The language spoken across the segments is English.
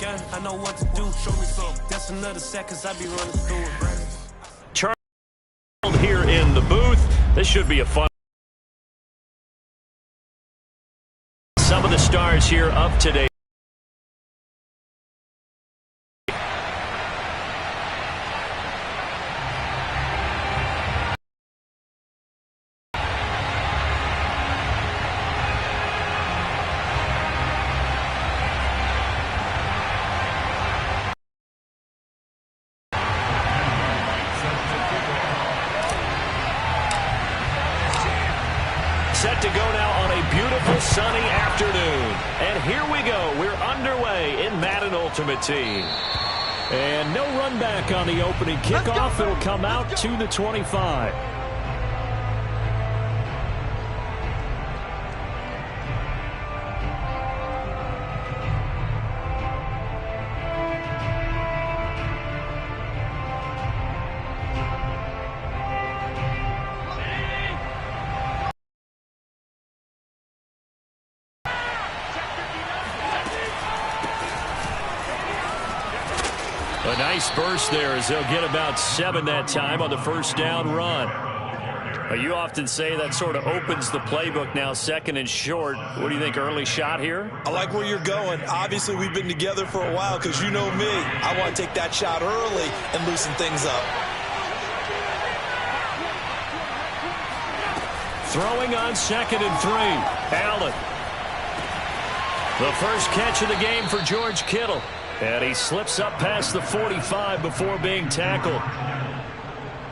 done, I know what to do. Show me some. That's another seconds I be running through it. Charles here in the booth. This should be a fun. Some of the stars here of today. Set to go now on a beautiful sunny afternoon. And here we go. We're underway in Madden Ultimate Team. And no run back on the opening kickoff. It'll come out to the 25. A nice burst there as they'll get about 7 that time on the first down run. You often say that sort of opens the playbook now, 2nd and short. What do you think, early shot here? I like where you're going. Obviously, we've been together for a while because you know me. I want to take that shot early and loosen things up. Throwing on 2nd and 3. Allen. The first catch of the game for George Kittle. And he slips up past the 45 before being tackled.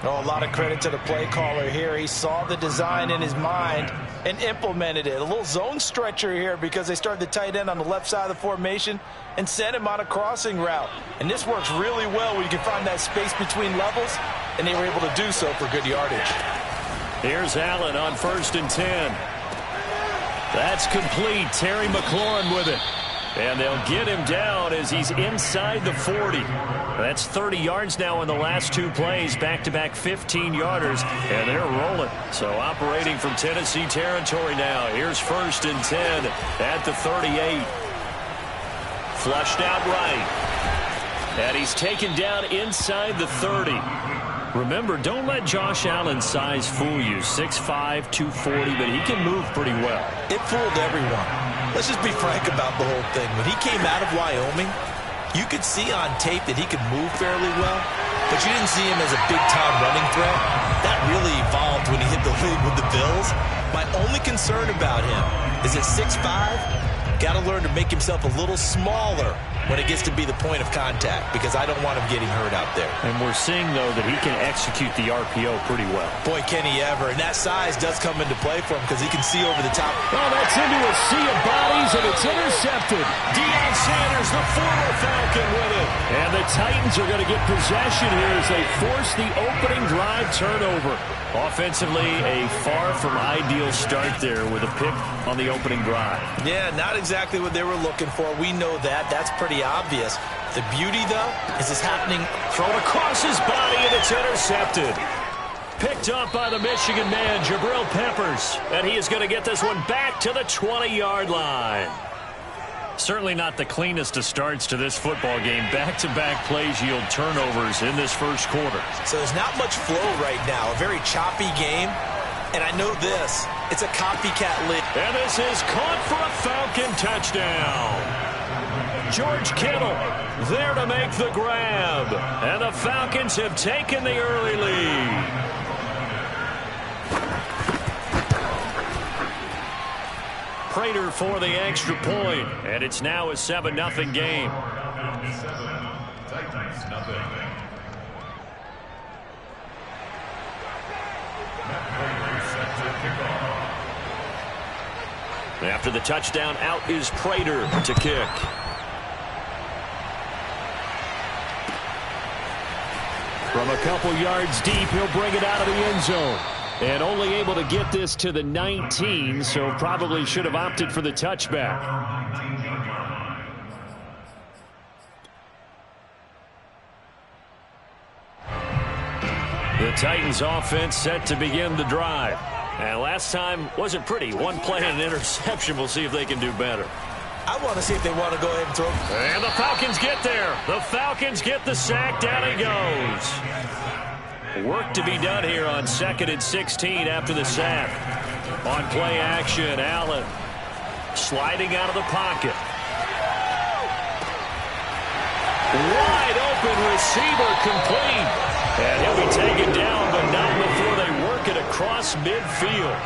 Oh, a lot of credit to the play caller here. He saw the design in his mind and implemented it. A little zone stretcher here because they started the tight end on the left side of the formation and sent him on a crossing route. And this works really well where you can find that space between levels, and they were able to do so for good yardage. Here's Allen on 1st and 10. That's complete. Terry McLaurin with it. And they'll get him down as he's inside the 40. That's 30 yards now in the last 2 plays. Back-to-back 15-yarders. And they're rolling. So operating from Tennessee territory now. Here's 1st and 10 at the 38. Flushed out right. And he's taken down inside the 30. Remember, don't let Josh Allen's size fool you. 6'5", 240, but he can move pretty well. It fooled everyone. Let's just be frank about the whole thing. When he came out of Wyoming, you could see on tape that he could move fairly well, but you didn't see him as a big-time running threat. That really evolved when he hit the league with the Bills. My only concern about him is at 6'5", got to learn to make himself a little smaller when it gets to be the point of contact, because I don't want him getting hurt out there. And we're seeing, though, that he can execute the RPO pretty well. Boy, can he ever. And that size does come into play for him because he can see over the top. Oh, that's into a sea of bodies, and it's intercepted. Deion Sanders, the former Falcon, with it. And the Titans are going to get possession here as they force the opening drive turnover. Offensively, a far from ideal start there with a pick on the opening drive. Yeah, not exactly what they were looking for. We know that. That's pretty obvious. The beauty, though, is this happening. Thrown across his body, and it's intercepted. Picked up by the Michigan man, Jabril Peppers. And he is going to get this one back to the 20-yard line. Certainly not the cleanest of starts to this football game. Back-to-back plays yield turnovers in this first quarter. So there's not much flow right now. A very choppy game. And I know this. It's a copycat league. And this is caught for a Falcon touchdown. George Kittle there to make the grab. And the Falcons have taken the early lead. Prater for the extra point, and it's now a 7-0 game. After the touchdown, out is Prater to kick. From a couple yards deep, he'll bring it out of the end zone. And only able to get this to the 19, so probably should have opted for the touchback. The Titans offense set to begin the drive. And last time wasn't pretty. One play and an interception. We'll see if they can do better. I want to see if they want to go ahead and throw. And the Falcons get there. The Falcons get the sack. Down he goes. Work to be done here on 2nd and 16 after the sack. On play action, Allen sliding out of the pocket. Wide open receiver, complete. And he'll be taken down, but not before they work it across midfield.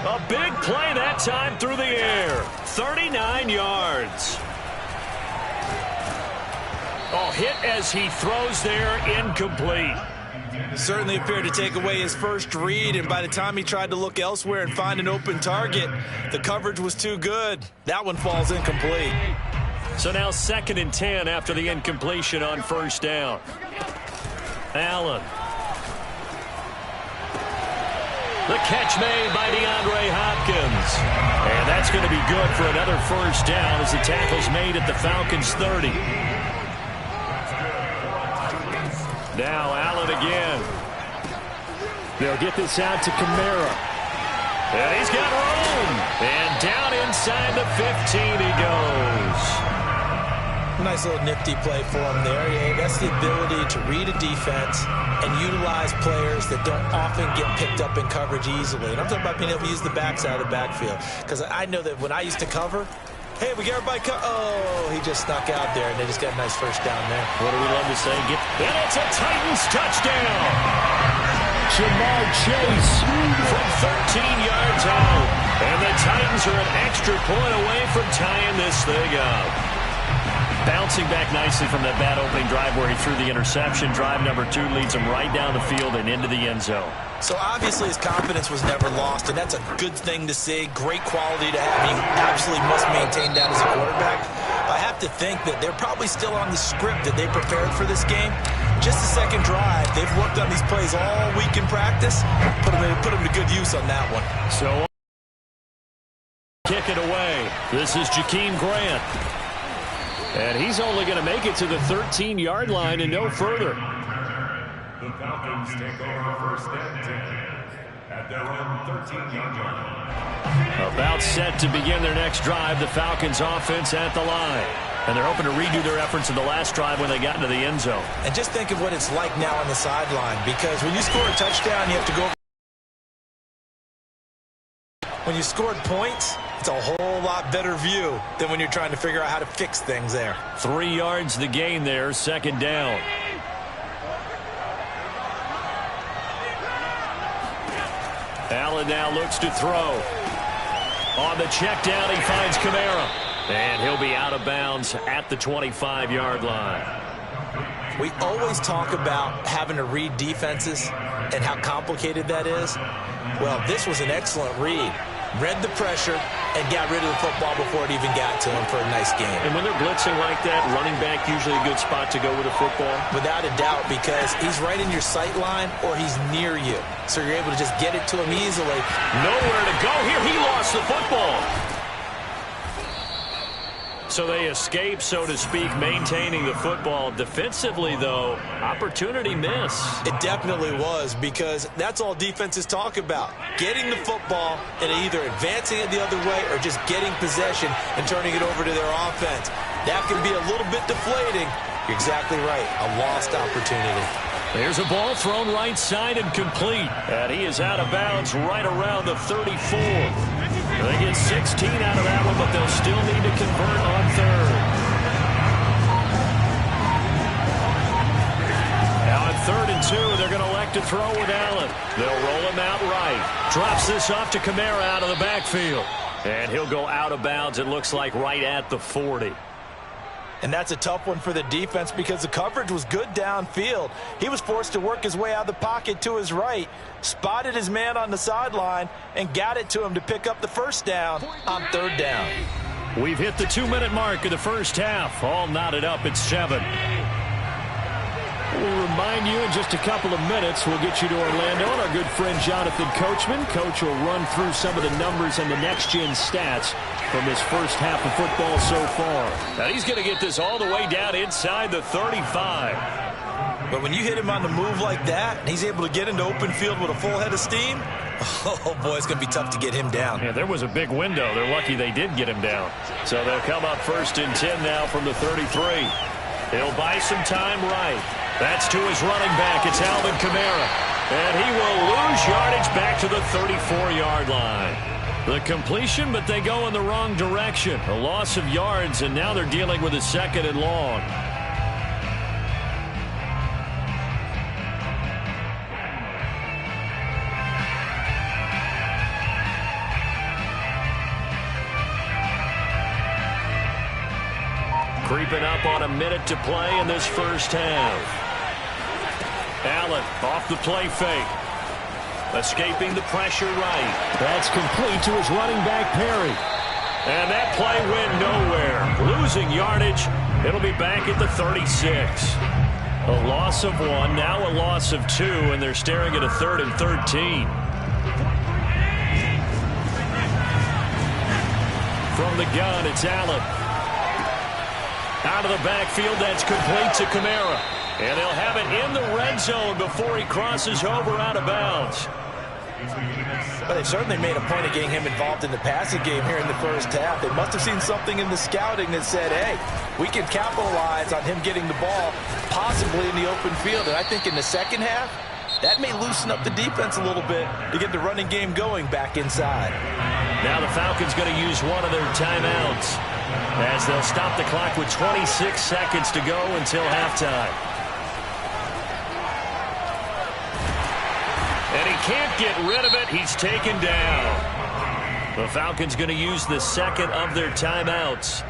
A big play that time through the air. 39 yards. Oh, hit as he throws there, incomplete. Certainly appeared to take away his first read, and by the time he tried to look elsewhere and find an open target, the coverage was too good. That one falls incomplete. So now 2nd and 10 after the incompletion on 1st down. Allen. The catch made by DeAndre Hopkins. And that's going to be good for another 1st down as the tackle's made at the Falcons' 30. Now Allen again. They'll get this out to Kamara. And he's got room. And down inside the 15 he goes. Nice little nifty play for him there. Yeah, that's the ability to read a defense and utilize players that don't often get picked up in coverage easily. And I'm talking about being able to use the backside of the backfield. Because I know that when I used to cover, hey, we got everybody oh, he just snuck out there, and they just got a nice 1st down there. What do we love to say? And it's a Titans touchdown. Jamar Chase from 13 yards out. And the Titans are an extra point away from tying this thing up. Bouncing back nicely from that bad opening drive where he threw the interception. Drive number 2 leads him right down the field and into the end zone. So obviously his confidence was never lost, and that's a good thing to see. Great quality to have. He absolutely must maintain that as a quarterback. I have to think that they're probably still on the script that they prepared for this game. Just the 2nd drive. They've worked on these plays all week in practice. Put them to good use on that one. So kick it away. This is Jakeem Grant. And he's only going to make it to the 13-yard line and no further. The Falcons take over 1st and 10 at their own 13-yard line. About set to begin their next drive, the Falcons offense at the line. And they're hoping to redo their efforts in the last drive when they got into the end zone. And just think of what it's like now on the sideline, because when you score a touchdown, you have to go. When you scored points, it's a whole lot better view than when you're trying to figure out how to fix things there. 3 yards the gain there, 2nd down. Allen now looks to throw. On the check down, he finds Kamara. And he'll be out of bounds at the 25-yard line. We always talk about having to read defenses and how complicated that is. Well, this was an excellent read. Read the pressure and got rid of the football before it even got to him for a nice game. And when they're blitzing like that, running back usually a good spot to go with the football? Without a doubt, because he's right in your sight line or he's near you. So you're able to just get it to him easily. Nowhere to go here. He lost the football. So they escape, so to speak, maintaining the football. Defensively, though, opportunity miss. It definitely was, because that's all defenses talk about. Getting the football and either advancing it the other way or just getting possession and turning it over to their offense. That can be a little bit deflating. You're exactly right. A lost opportunity. There's a ball thrown right side and complete. And he is out of bounds right around the 34. They get 16 out of that one, but they'll still need to convert on 3rd. Now on 3rd and 2, they're going to elect to throw with Allen. They'll roll him out right. Drops this off to Kamara out of the backfield. And he'll go out of bounds, it looks like, right at the 40. And that's a tough one for the defense because the coverage was good downfield. He was forced to work his way out of the pocket to his right, spotted his man on the sideline, and got it to him to pick up the 1st down on 3rd down. We've hit the 2-minute mark of the first half. All knotted up at 7. We'll remind you in just a couple of minutes, we'll get you to Orlando and our good friend Jonathan Coachman. Coach will run through some of the numbers and the next-gen stats from this first half of football so far. Now he's going to get this all the way down inside the 35. But when you hit him on the move like that, and he's able to get into open field with a full head of steam, Oh, boy, it's going to be tough to get him down. Yeah, there was a big window. They're lucky they did get him down. So they'll come up 1st and 10 now from the 33. He'll buy some time right. That's to his running back. It's Alvin Kamara. And he will lose yardage back to the 34-yard line. The completion, but they go in the wrong direction. A loss of yards, and now they're dealing with a 2nd and long. Creeping up on a minute to play in this first half. Allen off the play fake. Escaping the pressure right. That's complete to his running back, Perry. And that play went nowhere. Losing yardage. It'll be back at the 36. A loss of 1, now a loss of 2, and they're staring at a 3rd and 13. From the gun, it's Allen. Out of the backfield, that's complete to Kamara. And they'll have it in the red zone before he crosses over out of bounds. Well, they've certainly made a point of getting him involved in the passing game here in the first half. They must have seen something in the scouting that said, hey, we can capitalize on him getting the ball, possibly in the open field. And I think in the second half, that may loosen up the defense a little bit to get the running game going back inside. Now the Falcons going to use one of their timeouts, as they'll stop the clock with 26 seconds to go until halftime. And he can't get rid of it. He's taken down. The Falcons going to use the 2nd of their timeouts,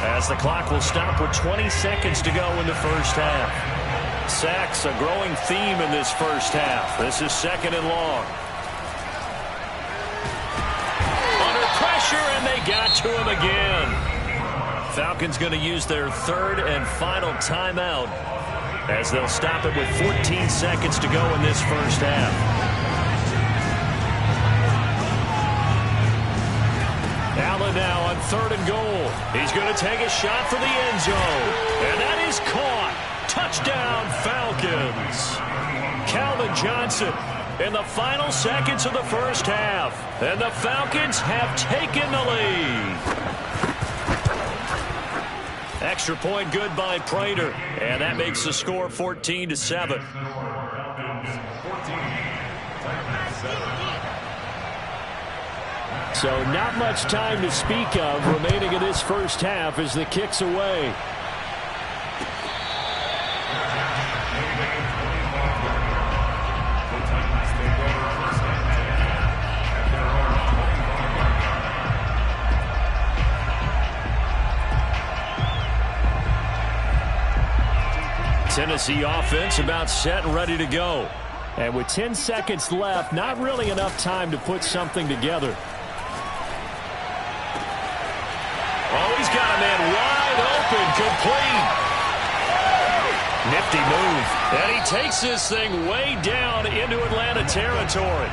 as the clock will stop with 20 seconds to go in the first half. Sacks, a growing theme in this first half. This is 2nd and long. Under pressure, and they got to him again. Falcons going to use their 3rd and final timeout, as they'll stop it with 14 seconds to go in this first half. Allen now on 3rd and goal. He's going to take a shot for the end zone. And that is caught. Touchdown, Falcons. Calvin Johnson in the final seconds of the first half. And the Falcons have taken the lead. Extra point good by Prater, and that makes the score 14-7. So not much time to speak of remaining in this first half as the kick's away. Tennessee offense about set and ready to go. And with 10 seconds left, not really enough time to put something together. Oh, he's got a man wide open, complete. Nifty move. And he takes this thing way down into Atlanta territory.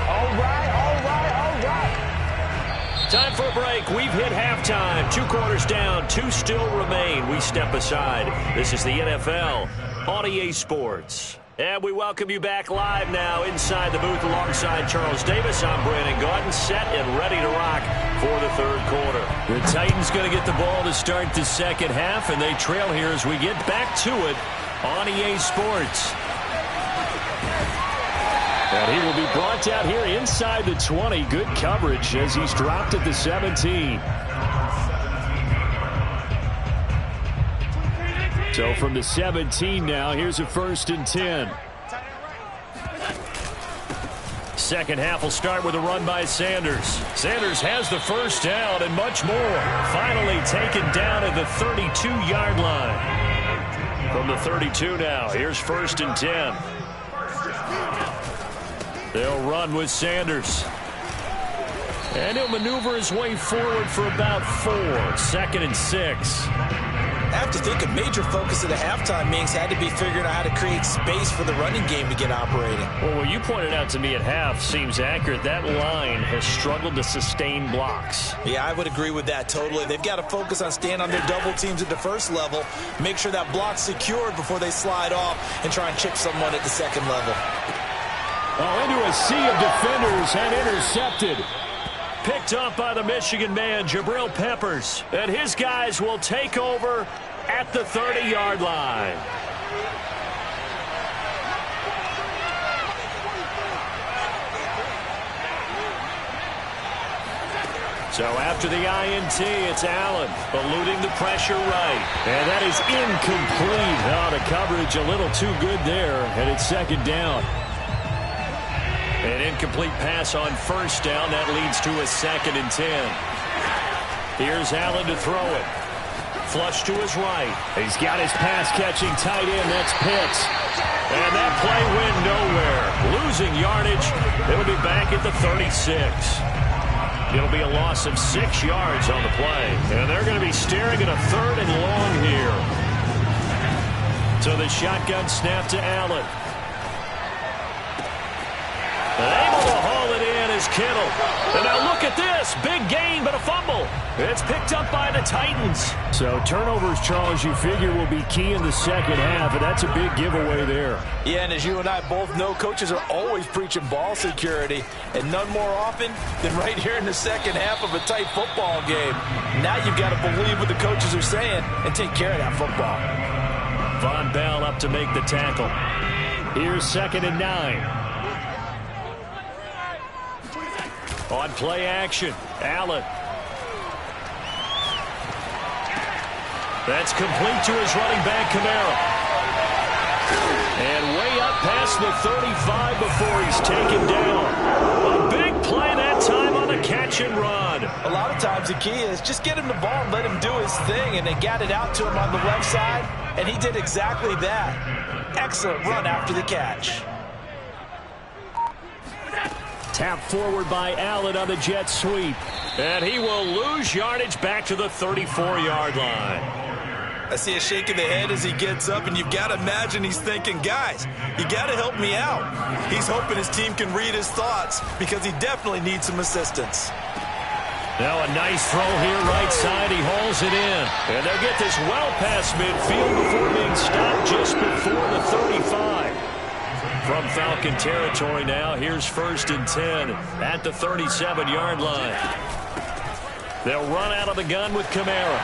All right, all right, all right. Time for a break. We've hit halftime. 2 quarters down, 2 still remain. We step aside. This is the NFL on EA Sports. And we welcome you back live now inside the booth alongside Charles Davis. I'm Brandon Gaudin, set and ready to rock for the 3rd quarter. The Titans going to get the ball to start the second half, and they trail here as we get back to it on EA Sports. And he will be brought down here inside the 20. Good coverage as he's dropped at the 17. So from the 17 now, here's a 1st and 10. Second half will start with a run by Sanders. Sanders has the first down and much more. Finally taken down at the 32-yard line. From the 32 now, here's 1st and 10. They'll run with Sanders. And he'll maneuver his way forward for about 4. 2nd and 6. I have to think a major focus of the halftime meetings had to be figuring out how to create space for the running game to get operating. Well, what you pointed out to me at half seems accurate. That line has struggled to sustain blocks. Yeah, I would agree with that totally. They've got to focus on staying on their double teams at the first level, make sure that block's secured before they slide off and try and chip someone at the second level. Oh, into a sea of defenders and intercepted. Picked up by the Michigan man, Jabril Peppers. And his guys will take over at the 30-yard line. So after the INT, it's Allen eluding the pressure right. And that is incomplete. Oh, the coverage a little too good there, and it's second down. An incomplete pass on first down. That leads to a 2nd and 10. Here's Allen to throw it. Flush to his right. He's got his pass-catching tight end. That's Pitts. And that play went nowhere. Losing yardage. It'll be back at the 36. It'll be a loss of 6 yards on the play. And they're going to be staring at a 3rd and long here. So the shotgun snap to Allen. Able to haul it in is Kittle. And now look at this. Big gain, but a fumble. It's picked up by the Titans. So turnovers, Charles, you figure will be key in the second half, and that's a big giveaway there. Yeah, and as you and I both know, coaches are always preaching ball security, and none more often than right here in the second half of a tight football game. Now you've got to believe what the coaches are saying and take care of that football. Von Bell up to make the tackle. Here's 2nd and 9. On play action, Allen. That's complete to his running back, Kamara. And way up past the 35 before he's taken down. A big play that time on a catch and run. A lot of times the key is just get him the ball and let him do his thing, and they got it out to him on the left side, and he did exactly that. Excellent run after the catch. Tapped forward by Allen on the jet sweep. And he will lose yardage back to the 34-yard line. I see a shake of the head as he gets up, and you've got to imagine he's thinking, guys, you got to help me out. He's hoping his team can read his thoughts because he definitely needs some assistance. Now a nice throw here right side. He hauls it in. And they'll get this well past midfield before being stopped just before the 35. From Falcon territory now, here's 1st and 10 at the 37-yard line. They'll run out of the gun with Kamara.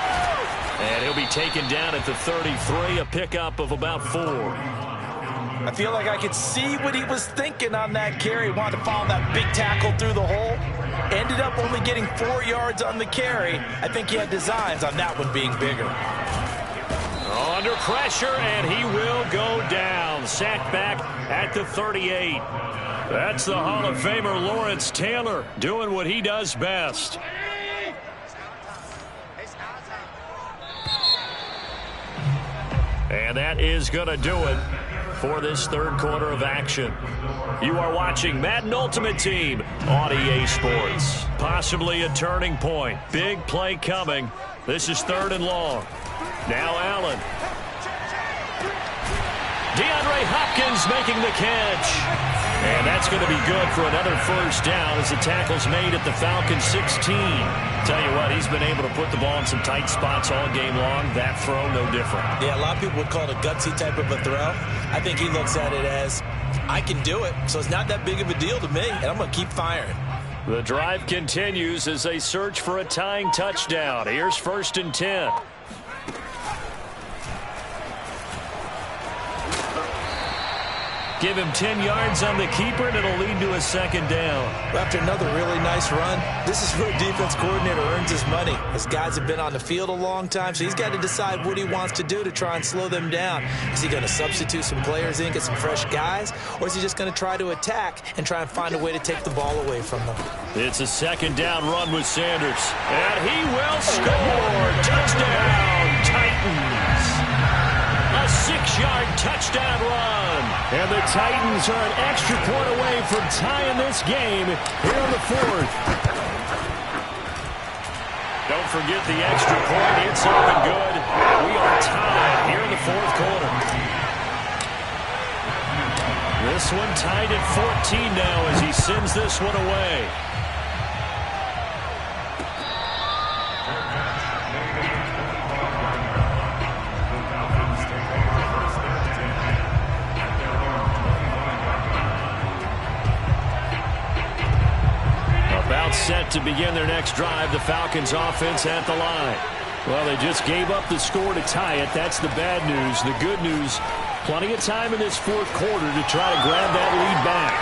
And he'll be taken down at the 33, a pickup of about 4. I feel like I could see what he was thinking on that carry. Wanted to follow that big tackle through the hole. Ended up only getting 4 yards on the carry. I think he had designs on that one being bigger. Under pressure, and he will go down. Sacked back at the 38. That's the Hall of Famer Lawrence Taylor doing what he does best. And that is going to do it for this 3rd quarter of action. You are watching Madden Ultimate Team on EA Sports. Possibly a turning point. Big play coming. This is 3rd and long. Now Allen. DeAndre Hopkins making the catch. And that's going to be good for another 1st down as the tackle's made at the Falcons 16. Tell you what, he's been able to put the ball in some tight spots all game long. That throw, no different. Yeah, a lot of people would call it a gutsy type of a throw. I think he looks at it as, I can do it, so it's not that big of a deal to me, and I'm going to keep firing. The drive continues as they search for a tying touchdown. Here's 1st and 10. Give him 10 yards on the keeper, and it'll lead to a 2nd down. After another really nice run, this is where a defense coordinator earns his money. His guys have been on the field a long time, so he's got to decide what he wants to do to try and slow them down. Is he going to substitute some players in, get some fresh guys, or is he just going to try to attack and try and find a way to take the ball away from them? It's a 2nd down run with Sanders. And he will score. Touchdown, Titans. A 6-yard touchdown run. And the Titans are an extra point away from tying this game here in the 4th. Don't forget the extra point. It's up and good. We are tied here in the 4th quarter. This one tied at 14 now as he sends this one away. set to begin their next drive. The Falcons offense at the line. Well, they just gave up the score to tie it. That's the bad news. The good news, plenty of time in this fourth quarter to try to grab that lead back.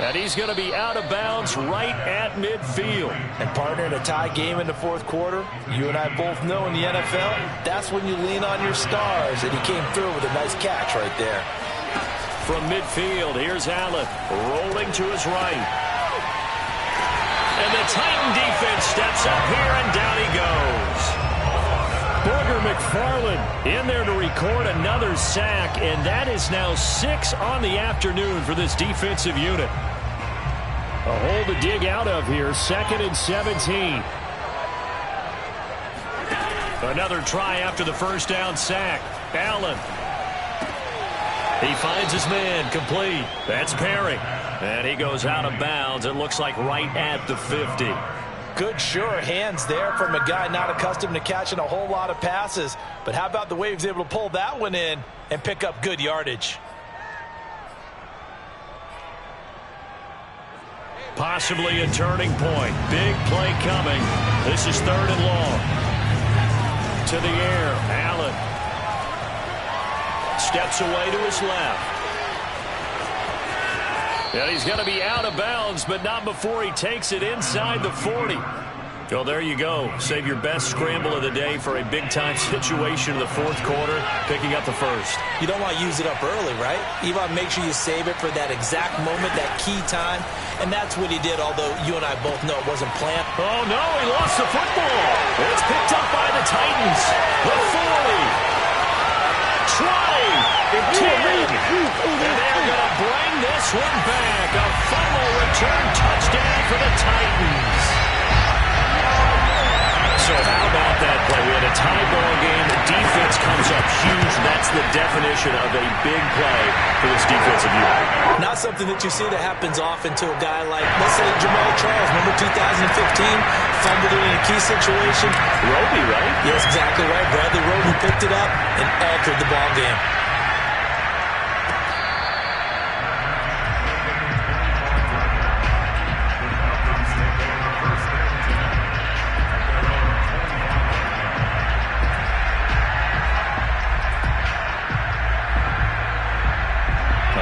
And he's going to be out of bounds right at midfield. And partner, in a tie game in the fourth quarter, you and I both know in the NFL, that's when you lean on your stars. And he came through with a nice catch right there. From midfield, here's Allen rolling to his right. And the Titan defense steps up here, and down he goes. Booger McFarland in there to record another sack, and that is now 6 on the afternoon for this defensive unit. A hole to dig out of here, 2nd and 17. Another try after the first down sack. Allen. He finds his man, complete. That's Perry. And he goes out of bounds. It looks like right at the 50. Good, sure hands there from a guy not accustomed to catching a whole lot of passes. But how about the way he was able to pull that one in and pick up good yardage? Possibly a turning point. Big play coming. This is 3rd and long. To the air. Allen steps away to his left. And he's going to be out of bounds, but not before he takes it inside the 40. Well, there you go. Save your best scramble of the day for a big-time situation in the fourth quarter, picking up the first. You don't want to use it up early, right? You want to make sure you save it for that exact moment, that key time. And that's what he did, although you and I both know it wasn't planned. Oh, no, he lost the football. It's picked up by the Titans. The 40. 20. 10. And they're going to bring this one back. A fumble return touchdown for the Titans. So how about that play? We had a tie ball game. The defense comes up huge. That's the definition of a big play for this defensive unit. Not something that you see that happens often to a guy like, let's say, Jamal Charles. Remember 2015? Fumbled it in a key situation. Roby, right? Yes, exactly right. Bradley Roby picked it up and altered the ball game.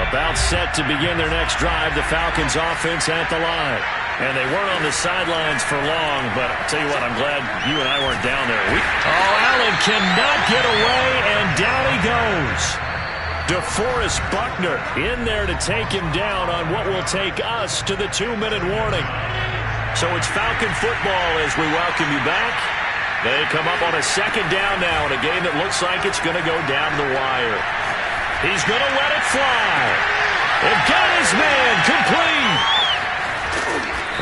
About set to begin their next drive, the Falcons offense at the line. And they weren't on the sidelines for long, but I'll tell you what, I'm glad you and I weren't down there. Allen cannot get away, and down he goes. DeForest Buckner in there to take him down on what will take us to the 2-minute warning. So it's Falcon football as we welcome you back. They come up on a 2nd down now in a game that looks like it's going to go down the wire. He's going to let it fly. They've got his man complete.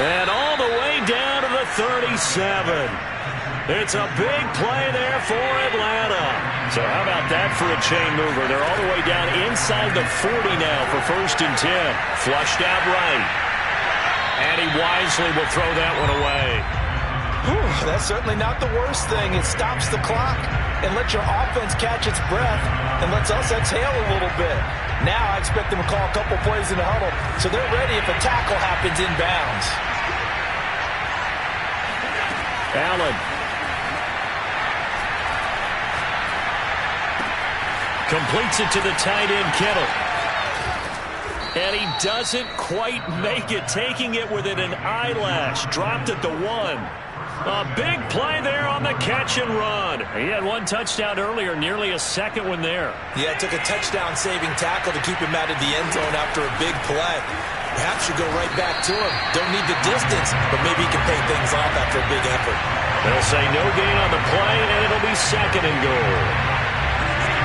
And all the way down to the 37. It's a big play there for Atlanta. So how about that for a chain mover? They're all the way down inside the 40 now for 1st and 10. Flushed out right. And he wisely will throw that one away. Whew, that's certainly not the worst thing. It stops the clock and lets your offense catch its breath and lets us exhale a little bit. Now I expect them to call a couple plays in the huddle, so they're ready if a tackle happens inbounds. Allen. Completes it to the tight end, Kittle. And he doesn't quite make it, taking it within an eyelash. Dropped at the 1. A big play there on the catch and run. He had one touchdown earlier, nearly a second one there. Yeah, it took a touchdown-saving tackle to keep him out of the end zone after a big play. Perhaps you go right back to him. Don't need the distance, but maybe he can pay things off after a big effort. They'll say no gain on the play, and it'll be 2nd and goal.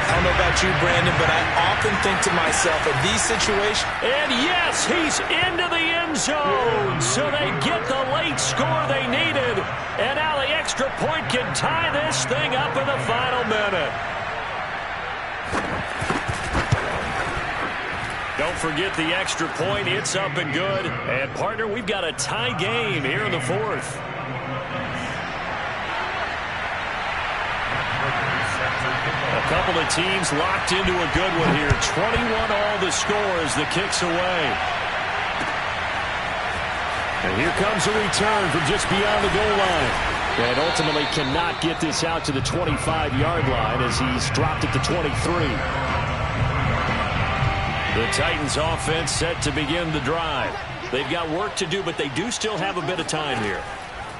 I don't know about you, Brandon, but I often think to myself in these situations. And yes, he's into the end zone. So they get the late score they needed. And now the extra point can tie this thing up in the final minute. Don't forget the extra point. It's up and good. And, partner, we've got a tie game here in the 4th. A couple of teams locked into a good one here. 21 all the score as the kick's away. And here comes a return from just beyond the goal line. And ultimately cannot get this out to the 25-yard line as he's dropped it to 23. The Titans offense set to begin the drive. They've got work to do, but they do still have a bit of time here.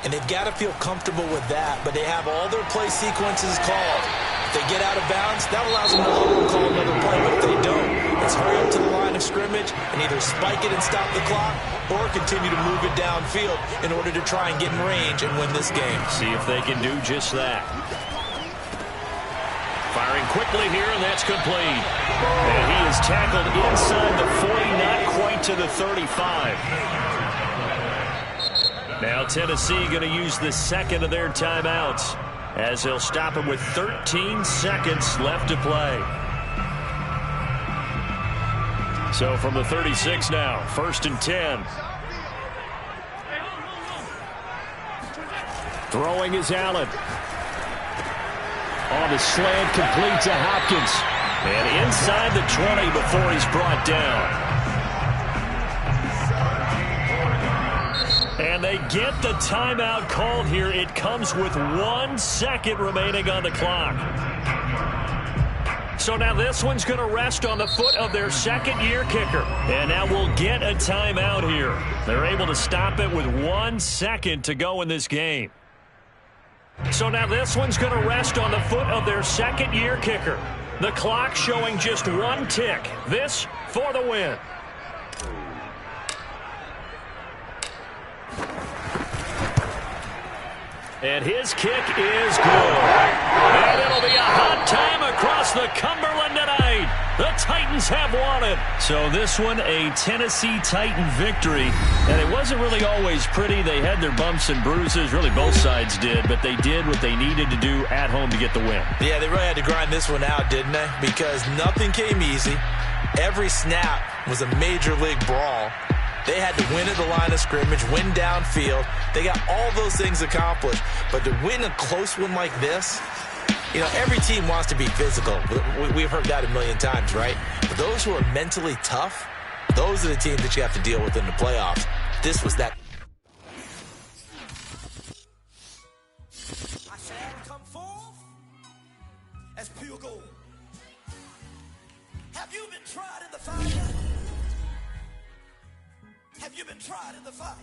And they've got to feel comfortable with that, but they have all their play sequences called. If they get out of bounds, that allows them to huddle and call another play, but if they don't, it's hurry up to the line of scrimmage and either spike it and stop the clock or continue to move it downfield in order to try and get in range and win this game. See if they can do just that. Firing quickly here, and that's complete. And he is tackled inside the 40, not quite to the 35. Now Tennessee going to use the second of their timeouts as they'll stop him with 13 seconds left to play. So from the 36 now, 1st and 10. Throwing is Allen. On the slant, complete to Hopkins. And inside the 20 before he's brought down. And they get the timeout called here. It comes with 1 second remaining on the clock. So now this one's going to rest on the foot of their second-year kicker. And now we'll get a timeout here. They're able to stop it with 1 second to go in this game. So now this one's going to rest on the foot of their second-year kicker. The clock showing just 1 tick. This for the win. And his kick is good. And it'll be a hot time across the Cumberland tonight. The Titans have won it. So this one, a Tennessee Titan victory. And it wasn't really always pretty. They had their bumps and bruises. Really, both sides did. But they did what they needed to do at home to get the win. Yeah, they really had to grind this one out, didn't they? Because nothing came easy. Every snap was a major league brawl. They had to win at the line of scrimmage, win downfield. They got all those things accomplished. But to win a close one like this, you know, every team wants to be physical. We've heard that a million times, right? But those who are mentally tough, those are the teams that you have to deal with in the playoffs. This was that. I shall come forth as pure gold. Have you been tried in the fire? Have you been tried in the fire?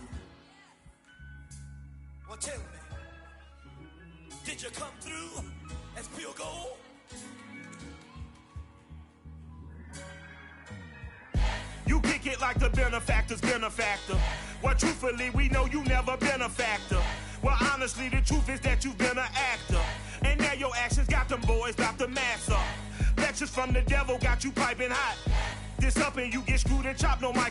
Well, tell me, did you come through as pure gold? You kick it like the benefactor's benefactor. Well, truthfully, we know you never been a factor. Well, honestly, the truth is that you've been an actor. And now your actions got them boys about to mass up. Lectures from the devil got you piping hot. This up and you get screwed and chopped, no Michael.